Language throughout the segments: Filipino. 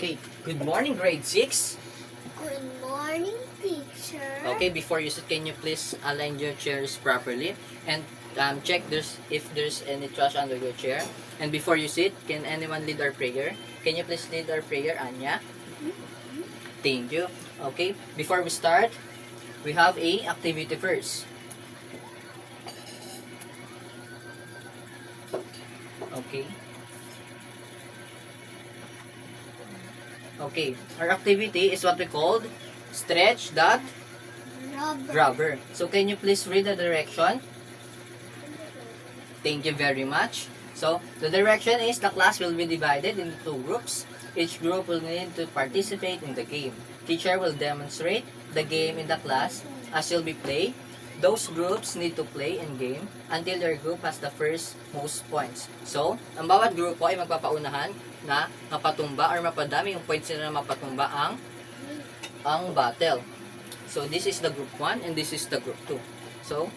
Okay, good morning, grade 6. Good morning, teacher. Okay, before you sit, can you please align your chairs properly and check if there's any trash under your chair. And before you sit, can anyone lead our prayer? Can you please lead our prayer, Anya? Thank you. Okay, before we start, we have a activity first. Okay. Okay, our activity is what we called stretch that rubber. So can you please read the direction? Thank you very much. So the direction is the class will be divided into two groups. Each group will need to participate in the game. Teacher will demonstrate the game in the class as you'll be play. Those groups need to play in game until their group has the first most points. So, ang bawat grupo ay magpapaunahan na mapatumba or mapadami yung points nila na mapatumba ang battle. So, this is the group 1 and this is the group 2. So,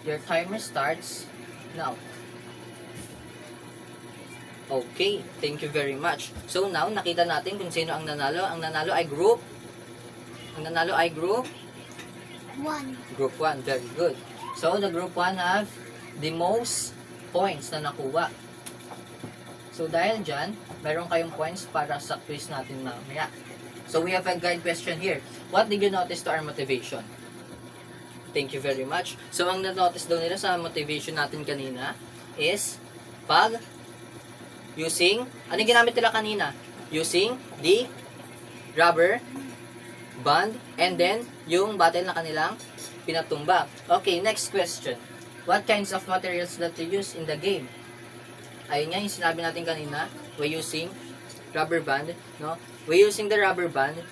your timer starts now. Okay, thank you very much. So, now, nakita natin kung sino ang nanalo. Ang nanalo ay group 1. Group 1, very good. So, the group 1 have the most points na nakuha. So, dahil dyan, meron kayong points para sa quiz natin mamaya. So, we have a guide question here. What did you notice to our motivation? Thank you very much. So, ang na-notice daw nila sa motivation natin kanina is pag using, ano yung ginamit nila kanina? Using the rubber band and then yung battle na kanilang pinatumba. Okay, next question. What kinds of materials that you use in the game? Ayun nga yung sinabi natin kanina, we're using rubber band, no? We're using the rubber band.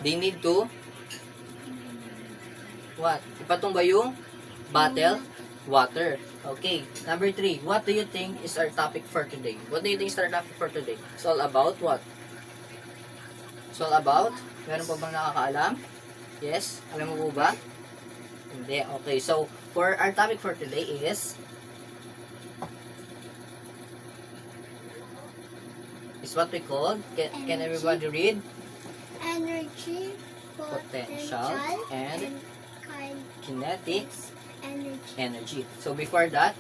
They need to what? Ipatumba yung battle water. Okay, number 3. What do you think is our topic for today? What do you think is our topic for today? It's all about what? It's all about? Meron pa bang nakakaalam? Yes? Alam mo po ba? Hindi. Okay, so for our topic for today is what we call, can everybody read? Energy, Potential, and kinetic energy. So before that,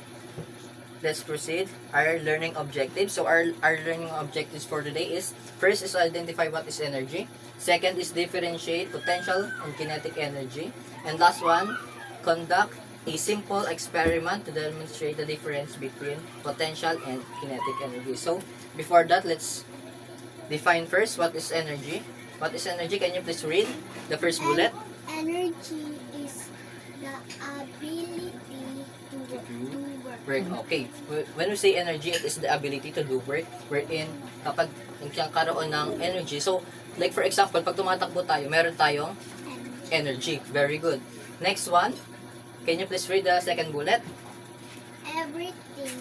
let's proceed. Our learning objectives. So our learning objectives for today is, first is identify what is energy. Second is differentiate potential and kinetic energy. And last one, conduct a simple experiment to demonstrate the difference between potential and kinetic energy. So before that, let's define first what is energy. What is energy? Can you please read the first bullet? Energy is the ability to work. Okay. When we say energy, it is the ability to do work. Wherein, kapag nagkakaroon ng energy, so, like for example, pag tumatakbo tayo, meron tayong energy. Very good. Next one, can you please read the second bullet? Everything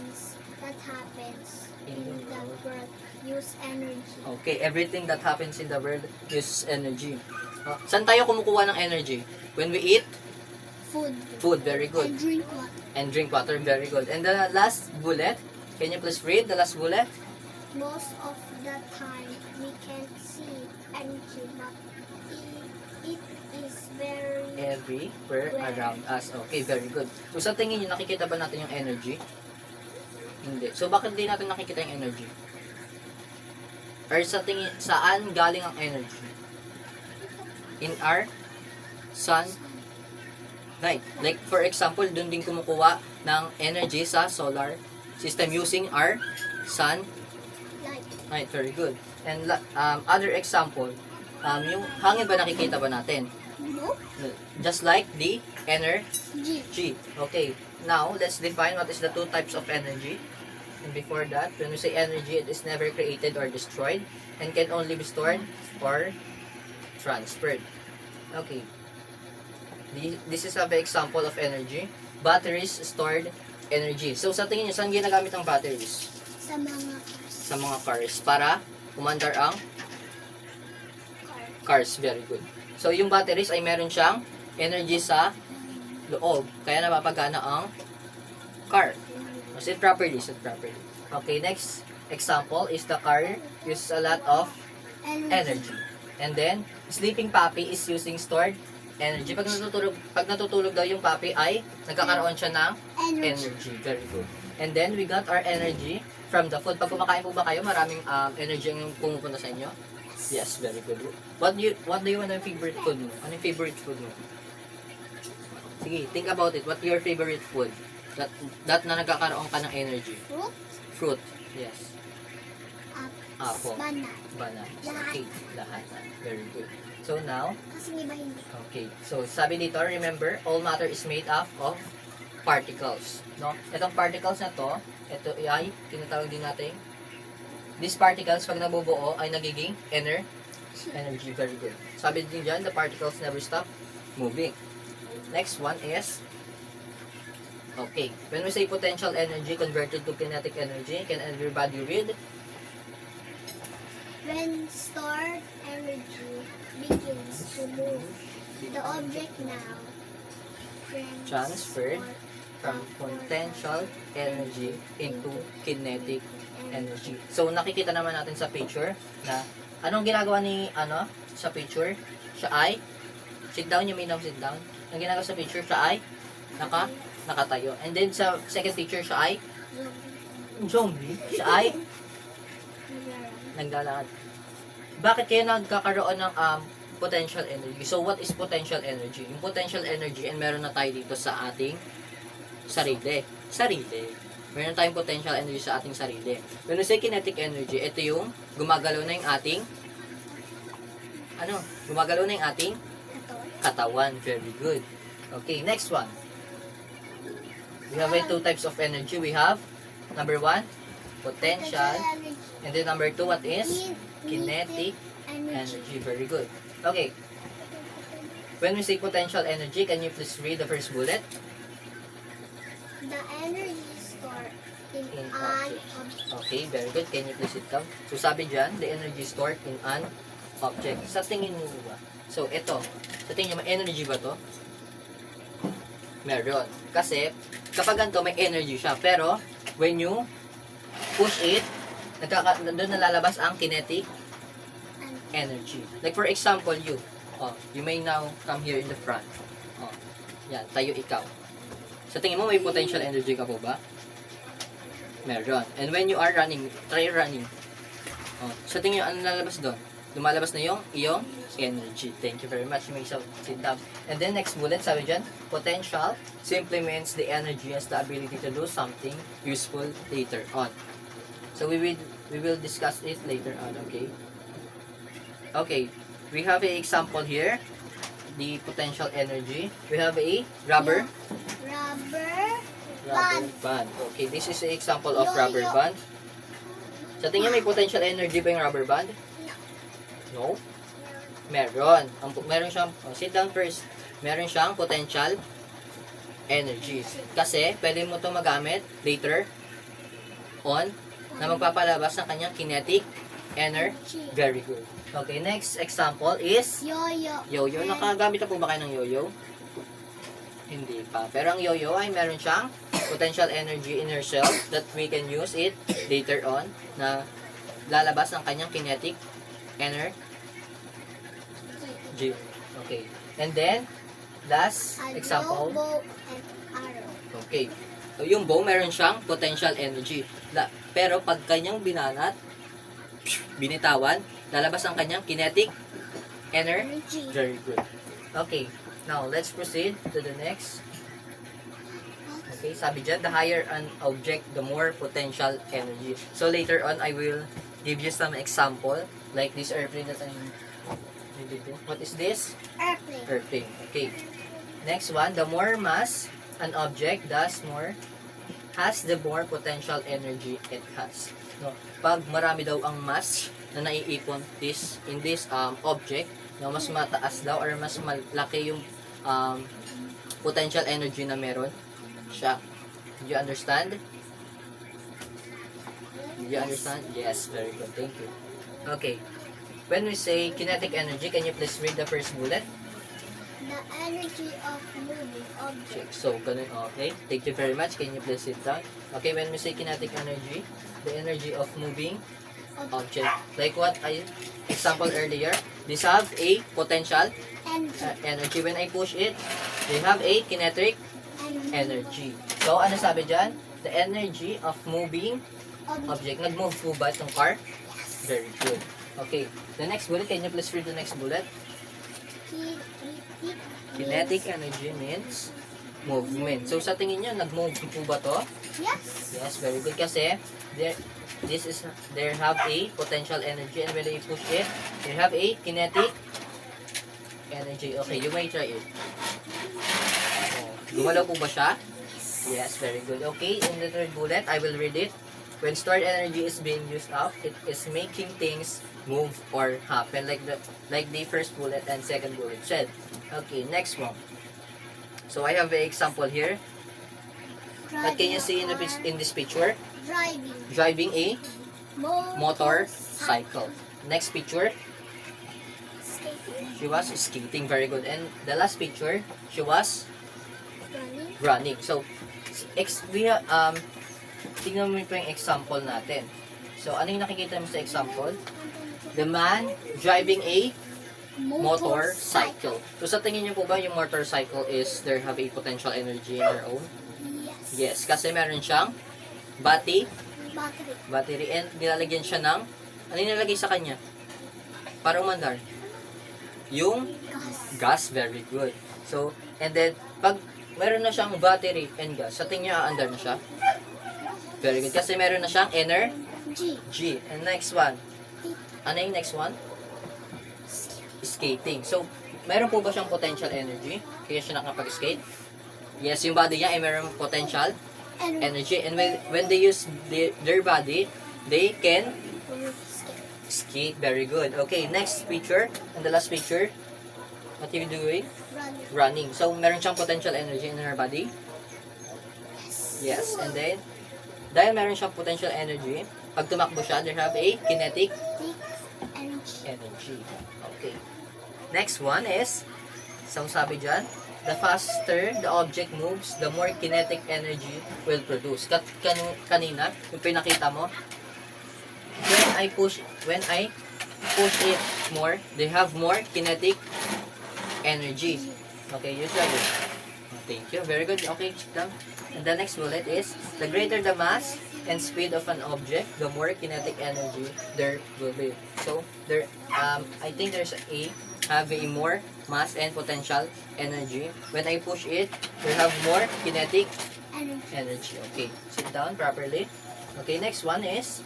that happens in the world use energy. Okay, everything that happens in the world uses energy. Saan tayo kumukuha ng energy? When we eat? Food. Food, very good. And drink water. And drink water, very good. And the last bullet, can you please read the last bullet? Most of the time, we can't see energy, but it is very Everywhere around us. Okay, very good. So sa tingin nyo, nakikita ba natin yung energy? Hindi. So bakit hindi natin nakikita yung energy? Or sa tingin, saan galing ang energy? In our sun light. Like for example, dun din kumukuha ng energy sa solar system using our sun light. Very good. And other example, yung hangin ba nakikita ba natin? No? Just like the energy. Okay. Now, let's define what is the two types of energy. And before that, when we say energy, it is never created or destroyed and can only be stored or transferred. Okay. This is an example of energy. Batteries stored energy. So, sa tingin nyo, saan ginagamit ang batteries? Sa mga Sa mga cars. Para umandar ang cars. Very good. So, yung batteries ay meron siyang energy sa loob. Kaya napapagana ang car. Sit properly. Okay, next example is the car uses a lot of energy. And then, sleeping puppy is using stored energy. Pag natutulog daw yung puppy ay nagkakaroon siya ng energy. Very good. And then, we got our energy from the food. Pag kumakain po ba kayo, maraming energy ang pumupunta sa inyo? Yes, very good. What do you want yung favorite food mo? Ano yung favorite food mo? Sige, think about it. What's your favorite food? That na nagkakaroon ka ng energy. Fruit. Fruit. Yes. Apple. Banana. Banana. Okay. Lahat. Very good. So now, Kasi iba hindi. okay. So sabi dito, remember, all matter is made up of particles. No? Itong particles na to, ito ay tinatawag din natin. These particles, pag nabubuo, ay nagiging energy. Very good. Sabi din dyan, the particles never stop moving. Next one is, okay, when we say potential energy converted to kinetic energy, can everybody read? When stored energy begins to move, the object now Transferred from potential energy into kinetic energy. So, nakikita naman natin sa picture na anong ginagawa ni, sa picture? Siya ay, sit down, you may now sit down. Ang ginagawa sa picture, siya ay, nakatayo. And then, sa second picture, siya ay, zombie. Siya ay, naglalakad. Bakit kayo nagkakaroon ng potential energy? So, what is potential energy? Yung potential energy, and meron na tayo dito sa ating sarili. Meron tayong potential energy sa ating sarili. When we say kinetic energy, ito yung gumagalaw na yung ating katawan. Very good. Okay, next one. We have two types of energy. We have, number 1, potential. And then number 2, what is? Kinetic energy. Very good. Okay. When we say potential energy, can you please read the first bullet? The energy stored in In an object. object. Okay, very good. Can you please sit down? So, sabi dyan, the energy stored in an object. Sa tingin mo ba? So, ito. Sa tingin mo, energy ba to? Meron. Kasi, kapag ganito, may energy siya. Pero, when you push it, doon nalalabas ang kinetic energy. Like for example, you may now come here in the front. Yan, tayo ikaw. Sa tingin mo, may potential energy ka po ba? Meron. And when you are running, try running. Sa tingin nyo, ano lalabas doon? Lumalabas na yung iyong energy. Thank you very much. You may sit down. And then next bullet, sabi dyan, potential simply means the energy has the ability to do something useful later on. So we will discuss it later on, okay? Okay, we have an example here. The potential energy. We have a rubber band. Okay, this is an example of rubber band. Sa tingin may potential energy ba yung rubber band? No? Meron. Meron siyang, sit down first. Meron siyang potential energy. Kasi, pwede mo ito magamit later on na magpapalabas ng kanyang kinetic energy. Very good. Okay, next example is yo-yo. Nakagamit na po ba kayo ng yo-yo? Hindi pa. Pero ang yo-yo ay meron siyang potential energy in herself that we can use it later on na lalabas ng kanyang kinetic energy. Okay. And then, last example. Bow and arrow. Okay. So, yung bow, meron siyang potential energy. Pero pag kanyang binitawan, lalabas ang kanyang kinetic energy. Very good. Okay. Now, let's proceed to the next. Okay, sabi dyan, the higher an object, the more potential energy. So, later on, I will give you some example, like this airplane that what is this? Airplane. Okay. Next one, the more mass an object has the more potential energy it has. No, pag marami daw ang mass na naiipon in this object, no, mas mataas daw or mas malaki yung potential energy na meron siya. Do you understand? Do you understand? Yes, very good. Thank you. Okay. When we say kinetic energy, can you please read the first bullet? The energy of moving objects. So, ganun, okay. Thank you very much. Can you please sit down? Okay, when we say kinetic energy, the energy of moving object. Like what I example earlier, these have a potential Energy. energy. When I push it, they have a kinetic energy. So, ano sabi dyan? The energy of moving object. Nag-move po ba itong car? Very good. Okay. The next bullet, can you please read the next bullet? Kinetic energy means movement. So, sa tingin nyo, nag-move po ba to? Yes. Yes, very good. Kasi, there have a potential energy and when you push it, they have a kinetic energy. Okay, you may try it. Oh, gumalaw po ba siya? Yes, very good. Okay, in the third bullet, I will read it. When stored energy is being used up, it is making things move or happen like the first bullet and second bullet said. Okay, next one. So I have an example here. What can you see in this picture? Driving. Driving a motorcycle. Next picture, Skating. she was skating. Very good. And the last picture, she was Running. running. So, tingnan mo po yung example natin. So, ano yung nakikita mo sa example? The man driving a motorcycle. So, sa tingin niyo po ba yung motorcycle is there have a potential energy in their own? Yes. Yes, kasi meron siyang battery and nilalagyan siya ng ano yung nilalagay sa kanya? Para umandar. Yung gas, very good. So, and then, pag meron na siyang battery and gas, sa tingin niyo aandar na siya? Very good. Kasi meron na siyang energy. And next one. Ano yung next one? Skating. So, meron po ba siyang potential energy? Kaya siya nakapag-skate? Yes, yung body niya ay meron potential energy. And when they use their body, they can skate. Very good. Okay, next picture. And the last picture. What are you doing? Running. So, meron siyang potential energy in her body? Yes. And then, dahil meron siyang potential energy, pag tumakbo siya, they have a kinetic energy. Okay. Next one is, so sabi dyan, the faster the object moves, the more kinetic energy will produce. Kanina, yung pinakita mo, when I push it more, they have more kinetic energy. Okay, you try it. Thank you. Very good. Okay, down. And the next bullet is, the greater the mass and speed of an object, the more kinetic energy there will be. So, I think there's have a more mass and potential energy. When I push it, we have more kinetic energy. Okay, sit down properly. Okay, next one is,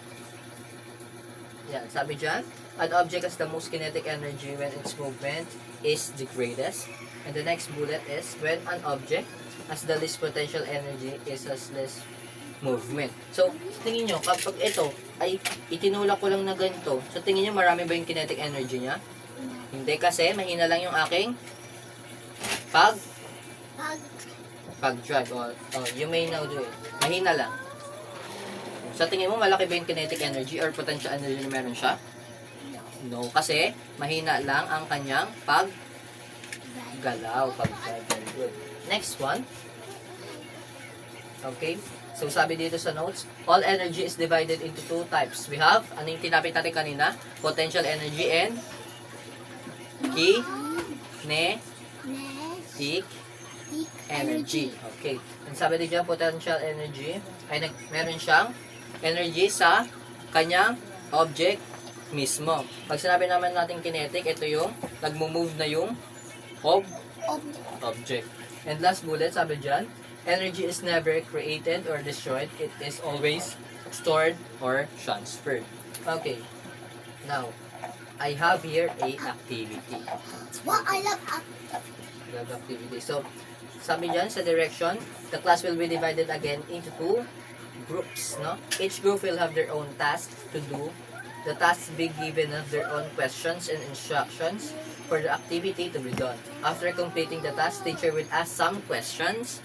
yan, sabi dyan, an object has the most kinetic energy when its movement is the greatest. And the next bullet is, when an object has the least potential energy is has less movement. So, tingin nyo, kapag ito ay itinulak ko lang na ganito, so tingin nyo marami ba yung kinetic energy niya? Hindi, kasi mahina lang yung aking pag-drive. You may now do it. Mahina lang. Sa tingin mo, malaki ba yung kinetic energy or potential energy na meron siya? No, kasi mahina lang ang kanyang paggalaw, pag-drive. Very good. Next one. Okay. So, sabi dito sa notes, all energy is divided into two types. We have, ano yung tinapit natin kanina? Potential energy and kinetic energy. Okay. And sabi dito dyan, potential energy, ay meron siyang energy sa kanyang object mismo. Pag sinabi naman natin kinetic, ito yung nagmo-move na yung object. And last bullet, sabi dyan, energy is never created or destroyed. It is always stored or transferred. Okay. Now, I have here a activity. Well, I love Activity. So, sabi dyan sa direction, the class will be divided again into two groups. No? Each group will have their own task to do. The tasks be given of their own questions and instructions for the activity to be done. After completing the task, teacher will ask some questions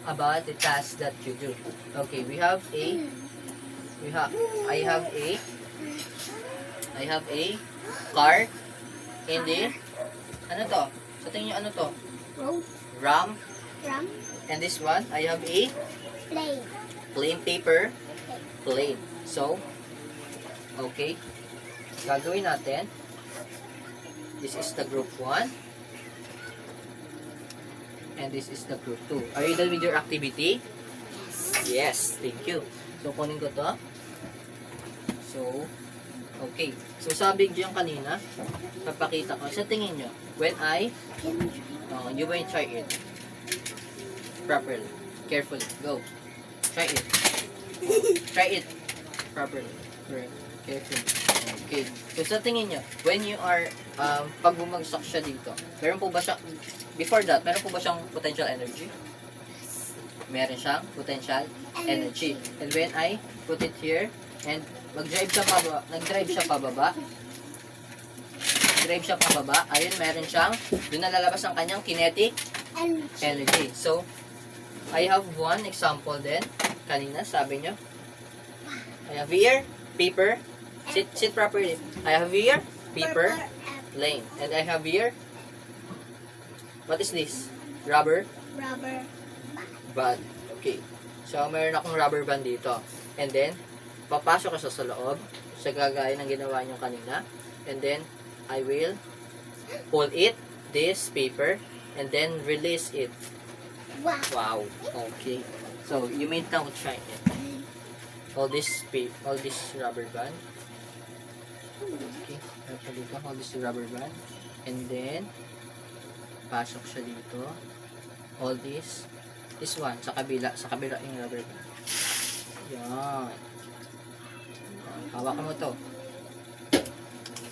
about the task that you do. Okay, I have a car in the, ano to? Sa tingin nyo, ano to? Ram. And this one, I have a plain paper plane. So, Okay? Gagawin natin. This is the group 1. And this is the group 2. Are you done with your activity? Yes. Thank you. So, kunin ko to. So, okay. So, sabi ko yung kanina, papakita ko. Sa tingin nyo, when I, you will try it properly. Carefully. Go. Try it. Try it properly. Correct. Carefully. Okay. So, sa tingin nyo, when you are, pag bumagsak siya dito, meron po ba siya, before that, meron po ba siyang potential energy? Meron siyang potential energy. And when I put it here, and nag-drive siya pababa, ayun, meron siyang, doon na lalabas ang kanyang kinetic energy. So, I have one example din. Kanina, sabi nyo. I have here, paper. Sit properly. I have here, paper, plane. And I have here, what is this? Rubber band. Okay. So, mayroon akong rubber band dito. And then, papasok ka sa loob. Sa gagaya ng ginawa nyo kanina. And then, I will pull it, this paper, and then release it. Wow. Okay. So, you may now try it. All this rubber band. Okay. All this rubber band. And then, pasok siya dito. All this one, sa kabila yung rubber band. Yan. Hawakan mo to.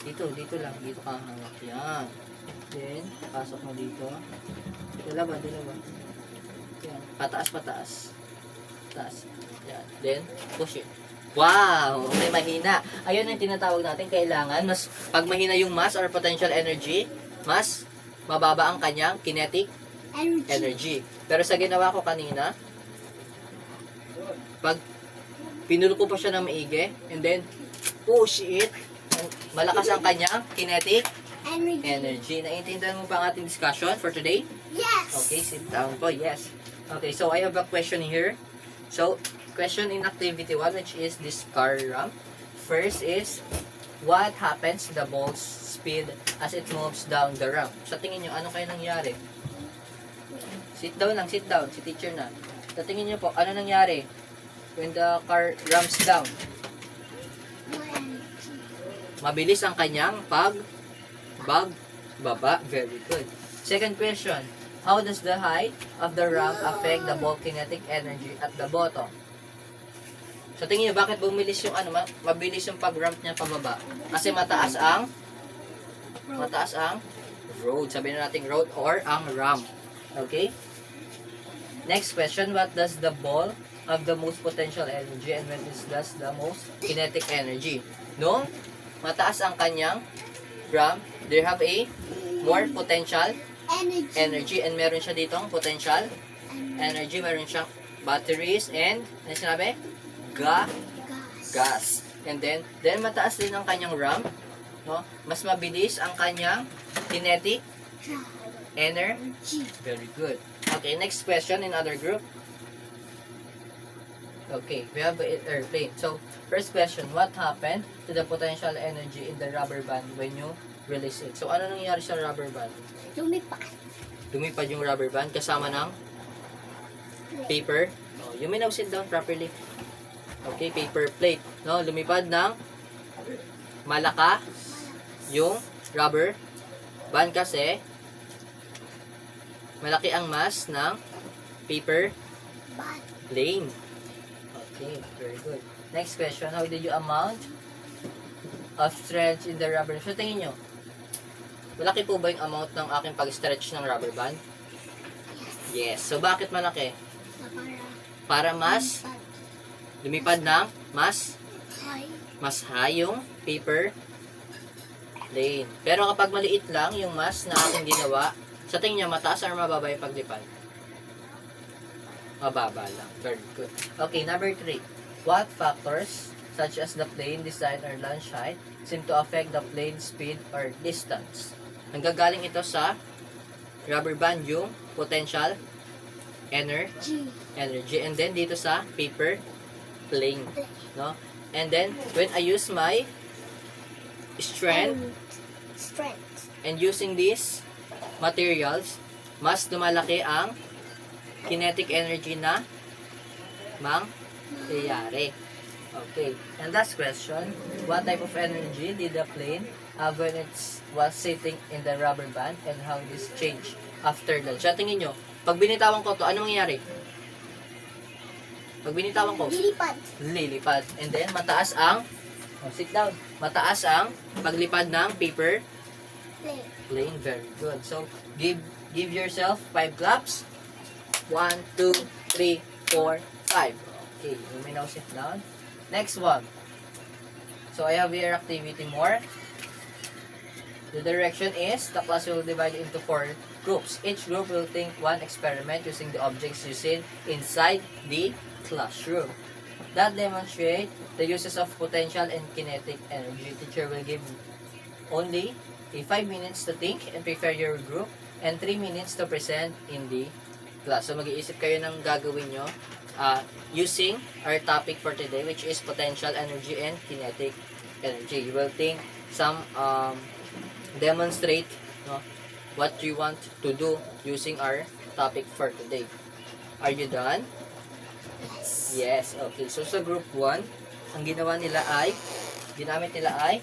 Dito lang. Dito ka hawak. Yan. Then, pasok mo dito. Dalawa. Yan. Pataas. Taas. Yan. Then, push it. Wow! Okay, mahina. Ayun ang tinatawag natin. Kailangan, mas, pag mahina yung mass or potential energy, mas mababa ang kanyang kinetic energy. Pero sa ginawa ko kanina, pag pinulo ko pa siya ng maigi, and then, push it, malakas ang kanyang kinetic energy. Naiintindihan mo ba ang ating discussion for today? Yes. Okay, sit down po. Yes. Okay, so I have a question here. So, question in activity 1, which is this car ramp. First is, what happens to the ball's speed as it moves down the ramp? Sa tingin nyo, ano kayo nangyari? Sit down. Si teacher na. Sa tingin nyo po, ano nangyari when the car ramps down? Mabilis ang kanyang pagbaba. Very good. Second question, how does the height of the ramp affect the ball kinetic energy at the bottom? So, tingin nyo, bakit mabilis yung pag-ramp niya pababa? Kasi mataas ang road. Sabihin na natin road or ang ramp. Okay? Next question, what does the ball have the most potential energy and when is thus the most kinetic energy? No? Mataas ang kanyang ramp, they have a more potential energy and meron siya ditong potential energy, meron siyang batteries and, ano sinabi? Gas. And then mataas din ang kanyang ramp, no? Mas mabilis ang kanyang kinetic energy. Very good. Okay, next question in other group. Okay, we have an airplane. So, first question, what happened to the potential energy in the rubber band when you release it? So, ano nangyayari sa rubber band? Lumipad yung rubber band kasama ng paper. Oh, you may now sit down properly. Okay, paper plate. No, lumipad ng malakas yung rubber band kasi malaki ang mass ng paper plane. Okay, very good. Next question, how did you amount of stretch in the rubber? So, tingin nyo, malaki po ba yung amount ng aking pag-stretch ng rubber band? Yes. So, bakit malaki? Para mas lumipad ng mas high yung paper plane. Pero kapag maliit lang yung mass na aking ginawa, sa tingin nyo, mataas or mababa yung paglipad? Mababa lang. Very good. Okay, number 3. What factors, such as the plane design or launch height, seem to affect the plane speed or distance? Nanggagaling ito sa rubber band yung potential energy. And then dito sa paper plane. No? And then, when I use my strength And strength. and using these materials, mas lumalaki ang kinetic energy na mangyayari. Okay. And last question, what type of energy did the plane have when it was sitting in the rubber band and how this changed after launch? Sa tingin nyo, pag binitawan ko to, ano mangyayari? Pag binitawan ko, Lilipad. lilipad. And then, mataas ang, sit down, mataas ang paglipad ng paper Play. plane. Very good. So, give yourself 5 claps. 1, 2, 3, 4, 5. Okay, you may now sit down. Next one. So, I have here activity more. The direction is, the class will divide into 4 groups. Each group will think one experiment using the objects you see inside the classroom. That demonstrate the uses of potential and kinetic energy. Teacher will give only 5 minutes to think and prepare your group and 3 minutes to present in the class. So mag-iisip kayo ng gagawin nyo using our topic for today, which is potential energy and kinetic energy. You will think some demonstrate what you want to do using our topic for today. Are you done? Yes. Yes. Okay. So sa group 1, ang ginamit nila ay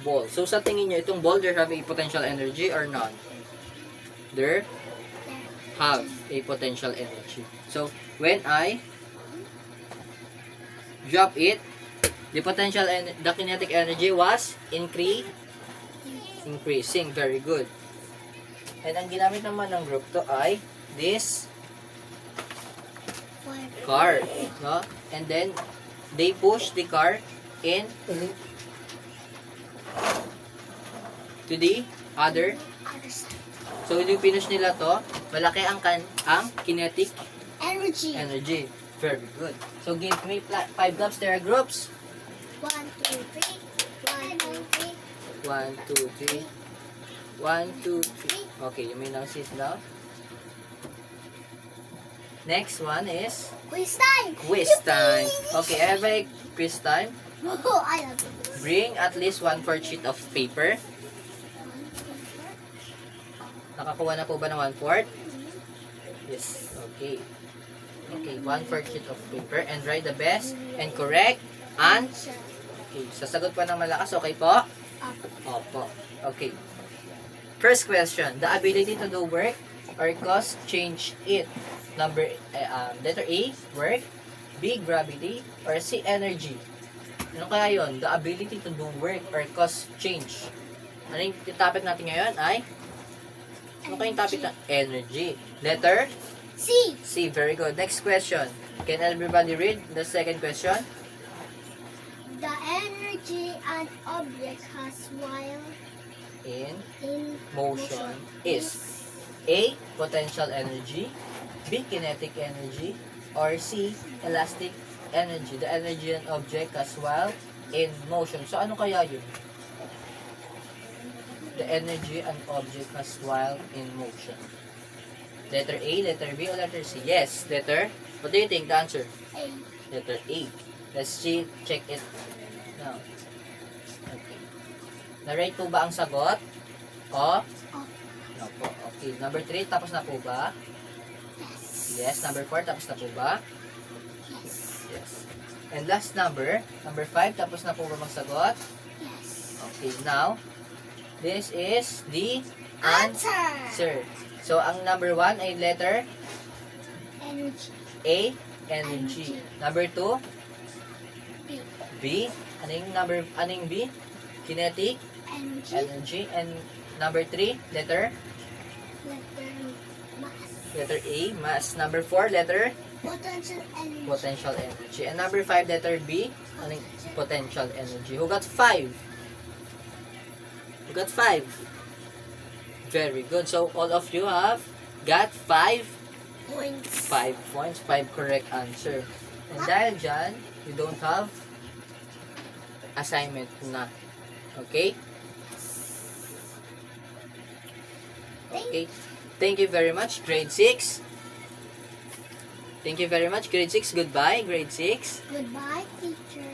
ball. So sa tingin nyo, itong ball, there have a potential energy or none? There have a potential energy. So when I drop it, the kinetic energy was increasing. Very good. And ang ginamit naman ng group to ay this car, no? And then they push the car in to the other. So yung pinush nila to, malaki ang kinetic energy. Very good. So give me 5 claps. There are groups. 1, 2, 3. 1, 2, 3. 1, 2, 3. 1, 2, 3. Okay, you may now sit down. Next one is Quiz time. quiz time. Okay, I have a quiz time. Oh, I love it. Bring at least 1/4 sheet of paper. Nakakuha na po ba ng 1/4? Yes. Okay. Okay, 1/4 sheet of paper and write the best and correct answer. Okay, sasagot po ng malakas. Okay po? Opo. Okay. First question. The ability to do work or cause change it. Letter A, work. B, gravity. Or C, energy. Ano kaya yun? The ability to do work or cause change. Ano yung topic natin ngayon ay? Ano kaya yung topic na? Energy. Letter C. C. Very good. Next question. Can everybody read the second question? The energy an object has while In in motion is A, potential energy, B, kinetic energy, or C, elastic energy. The energy an object has while in motion. So ano kaya yun? The energy an object has while in motion. Letter A, letter B, or letter C? Yes, letter. What do you think the answer? A. Letter A. Let's see, check it now. Okay. Na-right po ba ang sagot? O? No po. Okay. Number 3, tapos na po ba? Yes. Number 4, tapos na po ba? Yes. And last number 5, tapos na po ba magsagot? Yes. Okay, now, this is the Answer. answer. So, ang number 1 ay letter Energy. A, energy. Number 2, B. B. Ano yung B? Kinetic Energy. energy. And number 3, letter Letter mass. A, mass. Number 4, letter Potential energy. potential energy. And number 5, letter B, ano yung potential energy. Who got 5? Who got 5? Very good. So, all of you have got 5 Points. 5 correct answer. And dahil dyan, you don't have assignment na. Okay? Okay. Thank you very much, grade 6. Thank you very much. Grade 6, goodbye. Grade 6. Goodbye, teacher.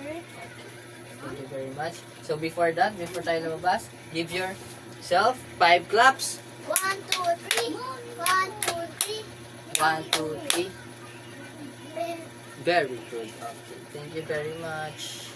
Thank you very much. So before that, before tayo lumabas, give yourself 5 claps. 1, 2, 3. 1, 2, 3. 1, 2, 3. Very Very good. Okay. Thank you very much.